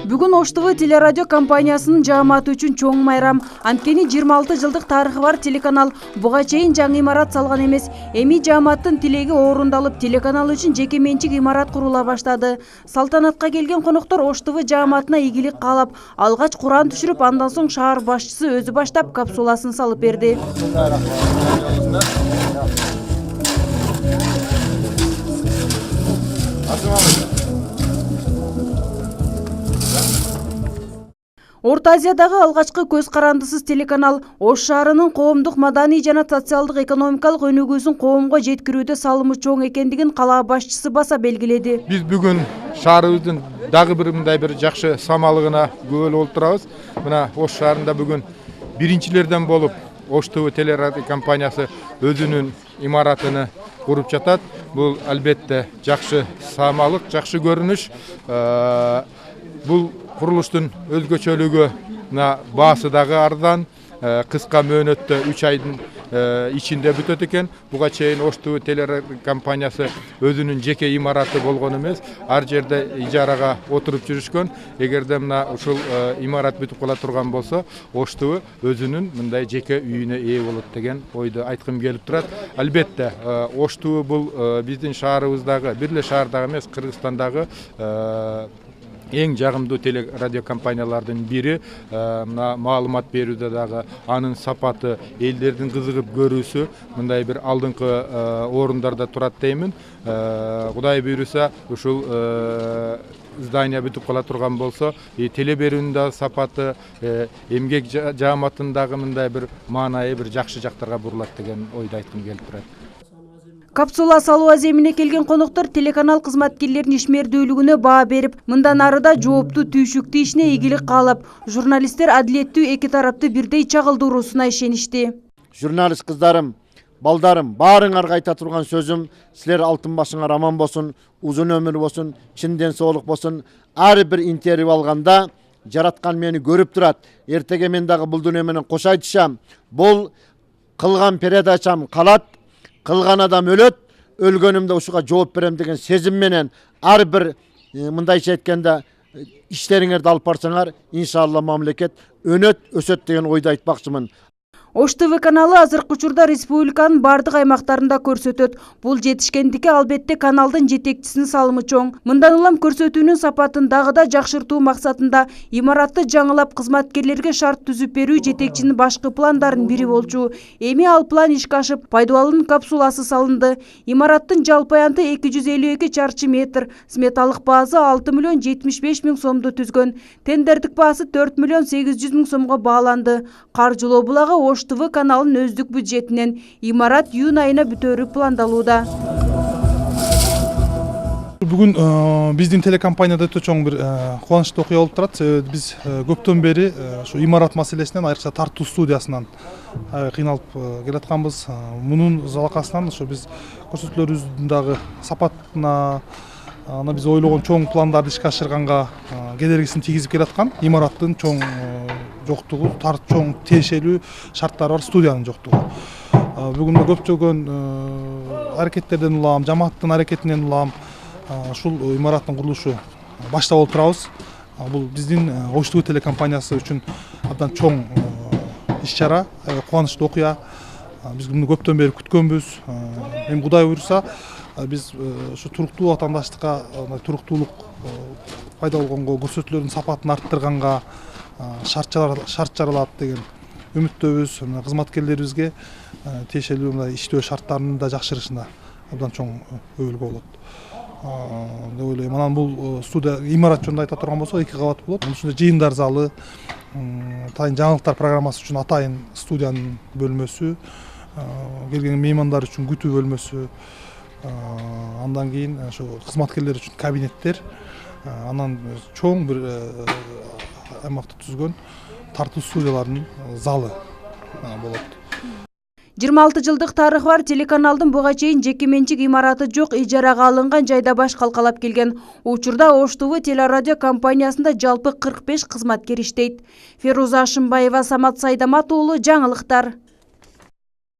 Бүгүн Ош ТВ телерадио компаниясынын жааматы үчүн чоң майрам. Анткени 26 жылдык тарыхы бар телеканал буга чейин жаңы имарат салган эмес. Эми жааматтын тилеги орундалып, телеканал үчүн жеке менчик имарат курула баштады. Салтанатка келген коноктор Ош ТВ жааматына ийгилик каалап, алгач Куран түшүрүп, андан соң шаар башчысы өзү баштап капсуласын салып берди. Орто Азиядагы алгачкы көз карандысыз телеканал Ош шаарынын коомдук, маданий жана социалдык экономикалык өнүгүүсүн коомго жеткирүүдө салымы чоң экендигин кала башчысы баса белгиледи. Биз бүгүн шаарыбыздын дагы бир мындай бир жакшы самалыгына күбөлүү болуп турабыз. Мына Ош шаарында бүгүн биринчилерден болуп Ош ТВ телерадио компаниясы өзүнүн имаратыны куруп жатат. Бул албетте жакшы самалык, жакшы көрүнүш. Бул курулуштун өзгөчөлүгү баасы дагы арзан, кыска мөөнөттө 3 айдын ичинде бүтөт экен. Буга чейин Ош ТВ телерадио компаниясы өзүнүн жеке имараты болгон эмес, ар жерде ижарага отуруп жүрүшкөн. Эгерде мына ушул имарат бүтүп кала турган болсо, Ош ТВ өзүнүн мындай жеке үйүнө ээ болот деген ойду айткым келип турат. Албетте Ош ТВ бул биздин шаарыбыздагы, бир эле шаардагы эмес, Кыргызстандагы эң жагымдуу телерадио компаниялардын бири. Маалымат берүүдө дагы анын сапаты, элдердин кызыгып көрүүсү мындай бир алдыңкы орундарда турат деймин. Кудай буйруса, ушул здания бүтүп кала турган болсо, теле берүүнүн да сапаты, эмгек жааматындагы мындай бир маанайы бир жакшы жактарга бурулат деген ойду айткым келип турат. Капсула салуу аземине келген коноктор телеканал кызматкерлеринин ишмердүүлүгүнө баа берип, мындан ары да жооптуу түйшүктүү ишине ийгилик каалап, журналисттер адилеттүү эки тарапты бирдей чагылдыруусуна ишеништи. Журналист кыздарым, балдарым, баарыңарга айта турган сөзүм, силер алтын башыңар аман болсун, узун өмүр болсун, чын ден соолук болсун. Ар бир интервью алганда жараткан мени көрүп турат. Эртеге мен дагы бул дүйнө менен кош айтышам. Бул кылган передачам калат. Кылган адам өлөт, өлгөнүмдө ушуга жооп берем деген сезим менен ар бир мындайча айтканда иштериңерди алып барсаңар, иншалла мамлекет өнөт, өсөт деген ойду айтмакчымын. Ош ТВ каналы азыркы учурда республиканын бардык аймактарында көрсөтөт. Бул жетишкендикке албетте каналдын жетекчисинин салымы чоң. Мындан улам көрсөтүүнүн сапатын дагы да жакшыртуу максатында имаратты жаңылап, кызматкерлерге шарт түзүп берүү жетекчинин башкы пландарын бири болчу. Эми ал план ишке ашып, пайдалануу капсуласы салынды. Имараттын жалпы аянты 252 чарчы метр, сметалык баасы 6 миллион 75 миң сомду түзгөн. Тендердик баасы 4 миллион 800 миң сомго бааланды. Каржылоо булагы Ош ТВ каналынын өздүк бюджетинен имарат июнь айына бүтөөрү пландалууда. Бүгүн биздин телекомпанияда өтө чоң бир кубанычтуу окуя болуп турат. Биз көптөн бери ушу имарат маселесинен, айрыкча тартуу студиясынан кыйналып келатканбыз. Мунун залакасынан ушу биз көрсөтүүлөрүбүздүн дагы сапатына, биз ойлогон чоң пландарды ишке ашырганга кедергисин тийгизип келаткан имараттын чоң жоктугу, чоң тиешелүү шарттары бар студиянын жоктугу. Бүгүн көптөгөн аракеттерден улам, жамааттын аракетинен улам ушул имараттын курулушу башта болуп турабыз. Бул биздин Ош ТВ телекомпаниясы үчүн абдан чоң иш-чара, кубанычтуу окуя. Биз муну көптөн бери күткөнбүз. Эми Кудай буйруса, биз ушу туруктуу ватандаштыкка, туруктуулук пайда болгонго, көрсөтүүлөрдүн сапатын арттырганга шарт жаралат деген үмүттөбүз. Кызматкерлерибизге тиешелүү мындай иштөө шарттарынын да жакшырышына абдан чоң өбөлгө болот деп ойлойм. Анан бул студия имарат жөнүндө айта турган болсок, 2 кабат болот. Ушунда жыйындар залы, атайын жаңылыктар программасы үчүн атайын студиянын бөлмөсү, келген меймандар үчүн күтүү бөлмөсү, андан кийин ошо кызматкерлер үчүн кабинеттер, анан чоң бир аймакты түзгөн тартуу студияларынын залы болот. 26 жылдык тарыхы бар телеканалдын буга чейин жеке менчик имараты жок, ижарага алынган жайда баш калкалап келген. Учурда Ош ТВ телерадио компаниясында жалпы 45 кызматкер иштейт. Феруза Ашымбаева, Самат Сайдамат уулу, жаңылыктар.